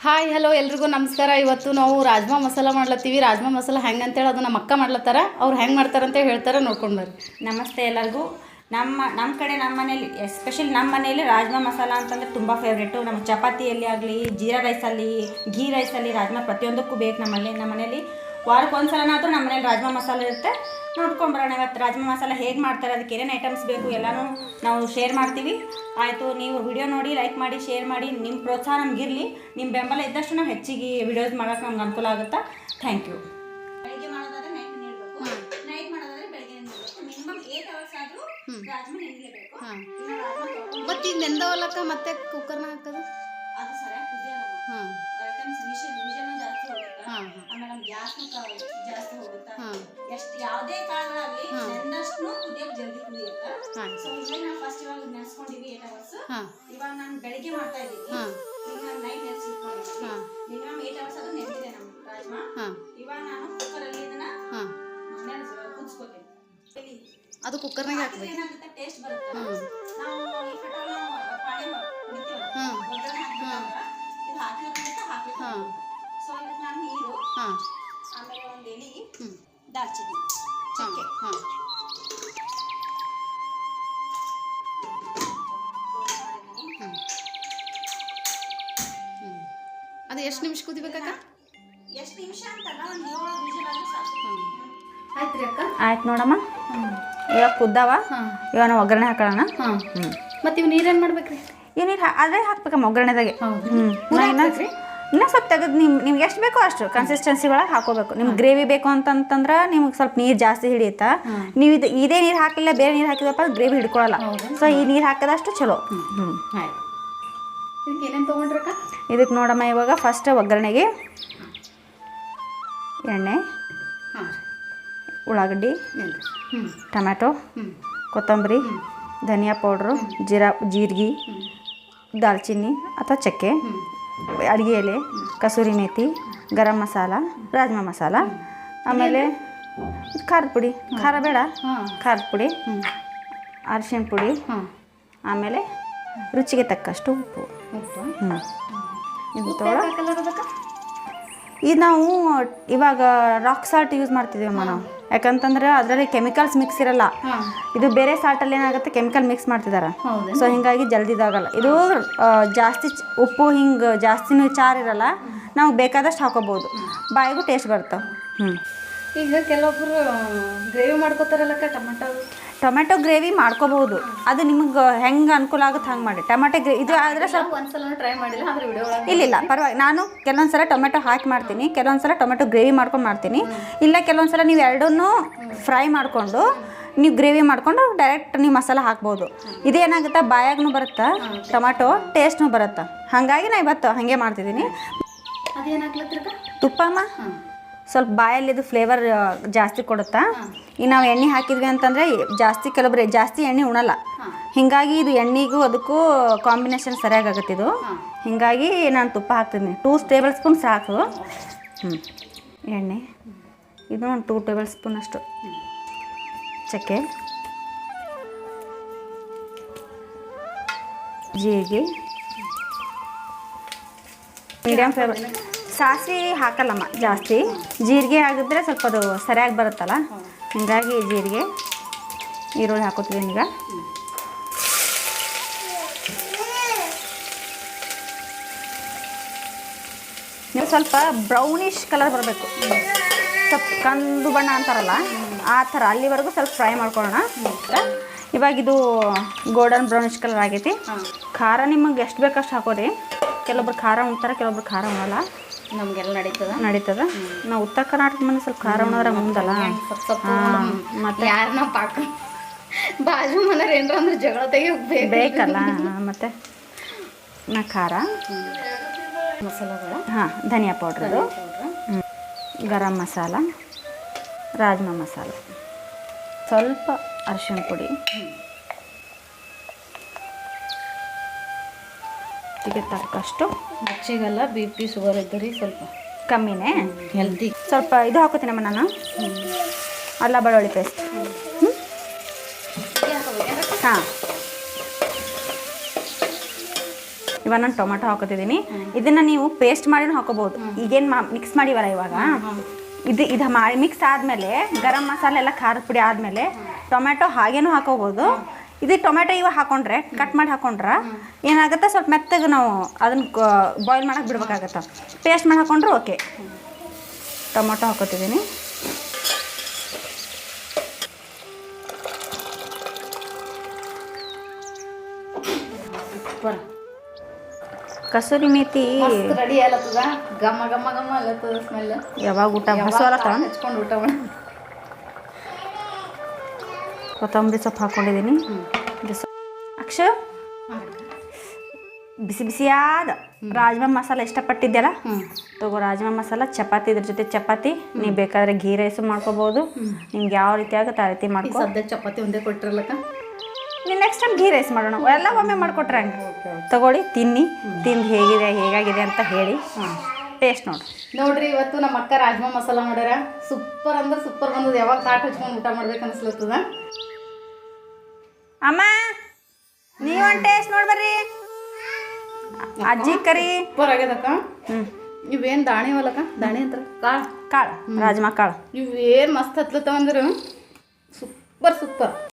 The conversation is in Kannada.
ಹಾಯ್ ಹಲೋ ಎಲ್ರಿಗೂ ನಮಸ್ಕಾರ. ಇವತ್ತು ನಾವು ರಾಜ್ಮಾ ಮಸಾಲ ಮಾಡ್ಲತ್ತೀವಿ. ರಾಜ್ಮಾ ಮಸಾಲ ಹೆಂಗೆ ಅಂತೇಳಿ ಅದು ನಮ್ಮ ಅಕ್ಕ ಮಾಡ್ಲತ್ತಾರ. ಅವ್ರು ಹೆಂಗೆ ಮಾಡ್ತಾರಂತ ಹೇಳ್ತಾರೆ, ನೋಡ್ಕೊಂಡು ಬರ್ರಿ. ನಮಸ್ತೆ ಎಲ್ಲರಿಗೂ. ನಮ್ಮ ಕಡೆ ನಮ್ಮ ಮನೇಲಿ ಎಸ್ಪೆಷಲಿ ನಮ್ಮ ಮನೆಯಲ್ಲಿ ರಾಜ್ಮಾ ಮಸಾಲ ಅಂತಂದರೆ ತುಂಬ ಫೇವ್ರೇಟು. ನಮ್ಮ ಚಪಾತಿಯಲ್ಲಿ ಆಗಲಿ, ಜೀರಾ ರೈಸಲ್ಲಿ, ಘೀ ರೈಸಲ್ಲಿ ರಾಜ್ಮಾ ಪ್ರತಿಯೊಂದಕ್ಕೂ ಬೇಕು. ನಮ್ಮ ಮನೇಲಿ ವಾರಕ್ಕೆ ಒಂದು ಸಲನಾದರೂ ನಮ್ಮ ಮನೇಲಿ ರಾಜ್ಮಾ ಮಸಾಲ ಇರುತ್ತೆ. ನೋಡ್ಕೊಂಡು ಬರೋಣ ಇವತ್ತು ರಾಜ್ಮಾ ಮಸಾಲ ಹೇಗೆ ಮಾಡ್ತಾರೆ, ಅದಕ್ಕೆ ಏನೇನು ಐಟಮ್ಸ್ ಬೇಕು ಎಲ್ಲನೂ ನಾವು ಶೇರ್ ಮಾಡ್ತೀವಿ. ಆಯಿತು, ನೀವು ವಿಡಿಯೋ ನೋಡಿ ಲೈಕ್ ಮಾಡಿ, ಶೇರ್ ಮಾಡಿ. ನಿಮ್ಮ ಪ್ರೋತ್ಸಾಹ ನಮಗಿರಲಿ. ನಿಮ್ಮ ಬೆಂಬಲ ಇದ್ದಷ್ಟು ನಾವು ಹೆಚ್ಚಿಗೆ ವಿಡಿಯೋಸ್ ಮಾಡೋಕ್ಕೆ ನಮ್ಗೆ ಅನುಕೂಲ ಆಗುತ್ತಾ. Thank you. ಬೆಳಗ್ಗೆ ಮಾಡೋದಾದ್ರೆ ನೈಟ್ ನೀಡಬೇಕು, ನೈಟ್ ಮಾಡೋದಾದ್ರೆ ಬೆಳಗ್ಗೆ ನೀಡಬೇಕು. ಮಿನಿಮಮ್ 8 ಅವರ್ಸ್ ಆದರೂ ರಾಜ್ಮಾ ನೆನೆಯಲೇಬೇಕು. ಮತ್ತು ಈಗ ನೆಂದವಲ್ಲಕ್ಕ ಮತ್ತೆ ಕುಕ್ಕರ್ನ ಹಾಕೋದು ಅದು ಸರಿಯಾಗಿ ಕುದಿಯಲ್ಲ. ಯಾಕಂದ್ರೆ ವಿಷಲ್ ಜಾಸ್ತಿ ಹೋಗುತ್ತೆ. ಆಮೇಲೆ ನಮ್ಮ ಗ್ಯಾಸ್ನು ಜಾಸ್ತಿ ಹೋಗುತ್ತೆ. ಎಷ್ಟು ಯಾವುದೇ ಕಾಳಗಳಾಗಲಿ ನೆಂದಷ್ಟು ಕುದಿಯೋಕೆ ಜಲ್ದಿ ಕುದಿಯುತ್ತೆ. ಸೊ ಇವಾಗ ನಾವು ಫಸ್ಟ್ ಇವಾಗ ನೆನೆಸ್ಕೊಂಡಿವಿ 8 ಅವರ್ಸ್. ಇವಾಗ ನಾನು ಬೆಳಿಗ್ಗೆ ಮಾಡ್ತಾ ಇದ್ದೀನಿ. ಈಗ ನಾನು ನೈಟ್ ನೆನೆಸಿಟ್ಕೊಂಡಿದ್ದೀನಿ. ಮಿನಿಮಮ್ 8 ಅವರ್ಸ್ ಅದು ನೆನೆದಿದೆ ನಮ್ಮ ರಾಜ್ಮಾ. ಇವಾಗ ನಾನು ಕುಕ್ಕರಲ್ಲಿ ಇದನ್ನ ಕುದಿಸ್ಕೊತೀನಿ. ಅದು ಕುಕ್ಕರ್ನಾಗ ಹಾಕ್ಬೇಕು. ಏನಾಗುತ್ತೆ, ಟೇಸ್ಟ್ ಬರುತ್ತೆ. ನಾವು ಈ ಪೆಟ್ರೋಲ್ ಪಾಣಿ ಕುಡಿತೀವಲ್ಲ, ಒಗ್ಗರಣೆ ಹಾಕ್ಬೇಕಂದ್ರೆ ಇದು ಹಾಕ್ಲಿಕ್ಕೆ ಹಾಕ್ಲಿಕ್ಕೆ. ಸೊ ಇದಕ್ಕೆ ನಾನು ನೀರು, ಆಮೇಲೆ ಒಂದು ಎಲೆ, ದಾಲ್ಚಿನ್ನಿ, ಚಕ್ಕೆ, ಅದು ಎಷ್ಟು ನಿಮಿಷ ಕುದಿಬೇಕಕ್ಕ? ಎಷ್ಟು ನಿಮಿಷ ಅಂತಲ್ಲ, ಒಂದು 7 ವಿಷಲ್ ಆದ್ರೂ ಸಾಕು. ಆಯ್ತು ರೀ ಅಕ್ಕ. ಆಯ್ತು ನೋಡಮ್ಮ, ಇವಾಗ ಕುದ್ದಾವ. ಇವಾಗ ನಾವು ಒಗ್ಗರಣೆ ಹಾಕೋಣ. ಮತ್ತು ಇವು ನೀರೇನು ಮಾಡ್ಬೇಕ್ರಿ? ಈ ನೀರು ಅದೇ ಹಾಕ್ಬೇಕಮ್ಮ ಒಗ್ಗರಣೆದಾಗೆ. ಇನ್ನೂ ಸ್ವಲ್ಪ ತೆಗೆದು ನಿಮ್ಗೆ ಎಷ್ಟು ಬೇಕೋ ಅಷ್ಟು ಕನ್ಸಿಸ್ಟೆನ್ಸಿ ಒಳಗೆ ಹಾಕೋಬೇಕು. ನಿಮ್ಗೆ ಗ್ರೇವಿ ಬೇಕು ಅಂತಂದ್ರೆ ನಿಮ್ಗೆ ಸ್ವಲ್ಪ ನೀರು ಜಾಸ್ತಿ ಹಿಡಿಯುತ್ತಾ. ನೀವು ಇದೇ ನೀರು ಹಾಕಲಿಲ್ಲ, ಬೇರೆ ನೀರು ಹಾಕಿದಪ್ಪ ಗ್ರೇವಿ ಹಿಡ್ಕೊಳ್ಳಲ್ಲ. ಸೊ ಈ ನೀರು ಹಾಕಿದಷ್ಟು ಚಲೋ. ಇದಕ್ಕೆ ಏನೇನು ತೊಗೊಂಡ್ರಕ್ಕ? ಇದಕ್ಕೆ ನೋಡಮ್ಮ, ಇವಾಗ ಫಸ್ಟ್ ಒಗ್ಗರಣೆಗೆ ಎಣ್ಣೆ, ಉಳ್ಳಾಗಡ್ಡಿ, ಟೊಮ್ಯಾಟೊ, ಕೊತ್ತಂಬರಿ, ಧನಿಯಾ ಪೌಡ್ರು, ಜೀರಿಗೆ, ದಾಲ್ಚಿನ್ನಿ ಅಥವಾ ಚಕ್ಕೆ, ಅಡುಗೆ ಎಲೆ, ಕಸೂರಿ ಮೇಥಿ, ಗರಂ ಮಸಾಲ, ರಾಜ್ಮಾ ಮಸಾಲ, ಆಮೇಲೆ ಖಾರದ ಪುಡಿ, ಖಾರ ಬೇಡ, ಖಾರದ ಪುಡಿ, ಅರಿಶಿಣ ಪುಡಿ, ಆಮೇಲೆ ರುಚಿಗೆ ತಕ್ಕಷ್ಟು ಉಪ್ಪು. ಇದು ನಾವು ಇವಾಗ ರಾಕ್ ಸಾಲ್ಟ್ ಯೂಸ್ ಮಾಡ್ತಿದ್ದೀವಮ್ಮ ನಾವು. ಯಾಕಂತಂದ್ರೆ ಅದರಲ್ಲಿ ಕೆಮಿಕಲ್ಸ್ ಮಿಕ್ಸ್ ಇರಲ್ಲ. ಇದು ಬೇರೆ ಸಾಲ್ಟಲ್ಲಿ ಏನಾಗುತ್ತೆ, ಕೆಮಿಕಲ್ ಮಿಕ್ಸ್ ಮಾಡ್ತಿದ್ದಾರೆ. ಸೊ ಹೀಗಾಗಿ ಜಲ್ದಿ ಇದಾಗಲ್ಲ. ಇದು ಜಾಸ್ತಿ ಉಪ್ಪು ಹಿಂಗೆ ಜಾಸ್ತಿನೂ ಚಾರ್ ಇರಲ್ಲ. ನಾವು ಬೇಕಾದಷ್ಟು ಹಾಕೋಬೋದು, ಬಾಯಿಗೂ ಟೇಸ್ಟ್ ಬರ್ತವೆ. ಈಗ ಕೆಲವೊಬ್ಬರು ಗ್ರೇವಿ ಮಾಡ್ಕೋತಾರಲ್ಲಕ್ಕ, ಟೊಮೆಟೊ ಗ್ರೇವಿ ಮಾಡ್ಕೋಬಹುದು. ಅದು ನಿಮಗೆ ಹೆಂಗೆ ಅನುಕೂಲ ಆಗುತ್ತೆ ಹಂಗೆ ಮಾಡಿ. ಟೊಮೆಟೊ ಗ್ರೇವಿ ಇದು ಆದರೆ ಸ್ವಲ್ಪ ಒಂದ್ಸಲ ಟ್ರೈ ಮಾಡಿಲ್ಲ, ಆದರೆ ವಿಡಿಯೋ ಇಲ್ಲ ಪರವಾಗಿ. ನಾನು ಕೆಲವೊಂದು ಸಲ ಟೊಮೆಟೊ ಹಾಕಿ ಮಾಡ್ತೀನಿ, ಕೆಲವೊಂದು ಸಲ ಟೊಮೆಟೊ ಗ್ರೇವಿ ಮಾಡ್ಕೊಂಡು ಮಾಡ್ತೀನಿ. ಇಲ್ಲ ಕೆಲವೊಂದು ಸಲ ನೀವು ಎರಡನ್ನೂ ಫ್ರೈ ಮಾಡಿಕೊಂಡು ನೀವು ಗ್ರೇವಿ ಮಾಡಿಕೊಂಡು ಡೈರೆಕ್ಟ್ ನೀವು ಮಸಾಲ ಹಾಕ್ಬೋದು. ಇದೇನಾಗುತ್ತೆ, ಬಾಯಾಗೂ ಬರುತ್ತೆ, ಟೊಮೆಟೊ ಟೇಸ್ಟ್ನೂ ಬರುತ್ತೆ. ಹಾಗಾಗಿ ನಾನು ಇವತ್ತು ಹಾಗೆ ಮಾಡ್ತಿದ್ದೀನಿ. ಅದೇನು ಹಾಕ್ಲತ್ತಿರಕ್ಕ? ತುಪ್ಪಮ್ಮ ಸ್ವಲ್ಪ ಬಾಯಲ್ಲಿದು ಫ್ಲೇವರ್ ಜಾಸ್ತಿ ಕೊಡುತ್ತಾ. ಈಗ ನಾವು ಎಣ್ಣೆ ಹಾಕಿದ್ವಿ ಅಂತಂದರೆ ಕೆಲವೊಬ್ಬರು ಜಾಸ್ತಿ ಎಣ್ಣೆ ಉಣಲ್ಲ. ಹೀಗಾಗಿ ಇದು ಎಣ್ಣೆಗೂ ಅದಕ್ಕೂ ಕಾಂಬಿನೇಷನ್ ಸರಿಯಾಗುತ್ತೆ ಇದು. ಹೀಗಾಗಿ ನಾನು ತುಪ್ಪ ಹಾಕ್ತಿದ್ದೀನಿ. 2 ಟೇಬಲ್ ಸ್ಪೂನ್ ಸಾಕು. ಎಣ್ಣೆ ಇದು ಒಂದು 2 ಟೇಬಲ್ ಸ್ಪೂನ್ ಅಷ್ಟು. ಚಕ್ಕೆ, ಜೀರಿಗೆ, ಮೀಡಿಯಮ್ ಫ್ಲೇವರ್. ಸಾಸಿವೆ ಹಾಕಲ್ಲಮ್ಮ ಜಾಸ್ತಿ. ಜೀರಿಗೆ ಹಾಕಿದ್ರೆ ಸ್ವಲ್ಪ ಅದು ಸರಿಯಾಗಿ ಬರುತ್ತಲ್ಲ, ಹೀಗಾಗಿ ಜೀರಿಗೆ, ಈರುಳ್ಳಿ ಹಾಕೋತೀವಿ ಈಗ. ನೀವು ಸ್ವಲ್ಪ ಬ್ರೌನಿಷ್ ಕಲರ್ ಬರಬೇಕು, ಸ್ವಲ್ಪ ಕಂದು ಬಣ್ಣ ಅಂತಾರಲ್ಲ ಆ ಥರ, ಅಲ್ಲಿವರೆಗೂ ಸ್ವಲ್ಪ ಫ್ರೈ ಮಾಡ್ಕೊಳ್ಳೋಣ. ಇವಾಗ ಇದು ಗೋಲ್ಡನ್ ಬ್ರೌನಿಷ್ ಕಲರ್ ಆಗೈತಿ. ಖಾರ ನಿಮಗೆ ಎಷ್ಟು ಬೇಕಷ್ಟು ಹಾಕೋರಿ. ಕೆಲವೊಬ್ರು ಖಾರ ಉಣ್ತಾರೆ, ಕೆಲವೊಬ್ರು ಖಾರ ಉಣ್ಣಲ್ಲ. ನಮಗೆಲ್ಲ ನಡೀತದ. ನಾವು ಉತ್ತರ ಕರ್ನಾಟಕ ಮಂದಿ ಸ್ವಲ್ಪ ಖಾರ ಉಣ್ಣೋದ್ರೆ ಮುಂದಲ್ಲ. ಮತ್ತೆ ಯಾರನ್ನ ಪಾಕ ಬಾಜು ಮನೆಯವ್ರು ಏನ್ರ ಅಂದ್ರೆ ಜಗಳ ತೆಗಿಬೇಕು ಬೇಕಲ್ಲ. ಮತ್ತು ನಾ ಖಾರ, ಮಸಾಲೆಗಳು, ಧನಿಯಾ ಪೌಡ್ರದು, ಗರಂ ಮಸಾಲ, ರಾಜ್ಮಾ ಮಸಾಲ, ಸ್ವಲ್ಪ ಅರಿಶಿಣ ಪುಡಿ, ರುಚಿಗೆ ತಕ್ಕಷ್ಟು. ಹೆಚ್ಚಿಗೆಲ್ಲ BP ಶುಗರ್ ಇದ್ದರಿ ಸ್ವಲ್ಪ ಕಮ್ಮಿನೇ, ಹೆಲ್ದಿ. ಸ್ವಲ್ಪ ಇದು ಹಾಕೋತೀನಮ್ಮ ನಾನು, ಅಲ್ಲ ಬೆಳ್ಳುಳ್ಳಿ ಪೇಸ್ಟ್. ಇವಾಗ ನಾನು ಟೊಮೆಟೊ ಹಾಕೋತಿದ್ದೀನಿ. ಇದನ್ನು ನೀವು ಪೇಸ್ಟ್ ಮಾಡಿನೂ ಹಾಕೋಬೋದು. ಈಗೇನು ಮಿಕ್ಸ್ ಮಾಡಿವಲ್ಲ ಇವಾಗ, ಇದು ಮಾಡಿ ಮಿಕ್ಸ್ ಆದಮೇಲೆ ಗರಂ ಮಸಾಲೆ ಎಲ್ಲ ಖಾರದ ಪುಡಿ ಆದಮೇಲೆ ಟೊಮೆಟೊ ಹಾಗೇನೂ ಹಾಕೋಬೋದು. ಇದು ಟೊಮೆಟೊ ಇವಾಗ ಹಾಕೊಂಡ್ರೆ ಕಟ್ ಮಾಡಿ ಹಾಕೊಂಡ್ರೆ ಏನಾಗುತ್ತೆ, ಸ್ವಲ್ಪ ಮೆತ್ತಗೆ ನಾವು ಅದನ್ನು ಬಾಯ್ಲ್ ಮಾಡಕ್ಕೆ ಬಿಡ್ಬೇಕಾಗತ್ತೆ. ಪೇಸ್ಟ್ ಮಾಡಿ ಹಾಕೊಂಡ್ರೆ ಓಕೆ. ಟೊಮೆಟೊ ಹಾಕೋತಿದ್ದೀನಿ. ಕಸೂರಿ ಮೇಥಿ ರೆಡಿ ಅಲ್ಲತ್ತದ, ಘಮ ಘಮ ಘಮ ಅಲ್ಲತ್ತದ ಸ್ಮೆಲ್. ಯಾವಾಗ ಊಟ ಹಸುವಲ್ಲ ಹಚ್ಕೊಂಡು ಊಟ ಮಾಡಿ. ಕೊತ್ತಂಬರಿ ಸೊಪ್ಪು ಹಾಕ್ಕೊಂಡಿದ್ದೀನಿ. ಅಕ್ಷ ಬಿಸಿ ಬಿಸಿಯಾದ ರಾಜ್ಮಾ ಮಸಾಲ ಇಷ್ಟಪಟ್ಟಿದ್ದೆಲ್ಲ ತಗೋ. ರಾಜ್ಮಾ ಮಸಾಲ ಚಪಾತಿ, ಇದ್ರ ಜೊತೆ ಚಪಾತಿ. ನೀವು ಬೇಕಾದ್ರೆ ಘೀ ರೈಸು ಮಾಡ್ಕೋಬೋದು. ನಿಮ್ಗೆ ಯಾವ ರೀತಿ ಆಗುತ್ತೆ ಆ ರೀತಿ ಮಾಡ್ಕೊ. ಸದ್ಯಕ್ಕೆ ಚಪಾತಿ ಒಂದೇ ಕೊಟ್ಟಿರಲಕ್ಕ, ನೀವು ನೆಕ್ಸ್ಟ್ ಟೈಮ್ ಘೀ ರೈಸ್ ಮಾಡೋಣ. ಎಲ್ಲ ಒಮ್ಮೆ ಮಾಡಿಕೊಟ್ರೆ ಹಂಗೆ ತಗೊಳ್ಳಿ, ತಿಂದು ಹೇಗಾಗಿದೆ ಅಂತ ಹೇಳಿ ಟೇಸ್ಟ್ ನೋಡ್ರಿ. ಇವತ್ತು ನಮ್ಮ ಅಕ್ಕ ರಾಜ್ಮಾ ಮಸಾಲ ಮಾಡ್ಯಾರ. ಸೂಪರ್ ಅಂದ್ರೆ ಸೂಪರ್ ಬಂದದ. ಯಾವಾಗ ತಾಟ್ ಹಚ್ಕೊಂಡು ಊಟ ಮಾಡ್ಬೇಕು ಅನ್ಸ್ಲತ್ತದ. ಅಮ್ಮ ನೀವೊಂದು ಟೇಸ್ಟ್ ನೋಡ್ಬರ್ರಿ. ಅಜ್ಜಿ ಕರಿ ಸೂಪರ್ ಆಗ್ಯದಕ್ಕ. ಇವೇನು ದಾಣಿ ಹೊಲಕ್ಕ, ದಾಣಿ ಅಂತಾರ, ಕಾಳು ರಾಜ್ಮಾ ಕಾಳು. ಇವೇನು ಮಸ್ತ್ ಹತ್ಲತ್ತವಂದ್ರೆ ಸೂಪರ್.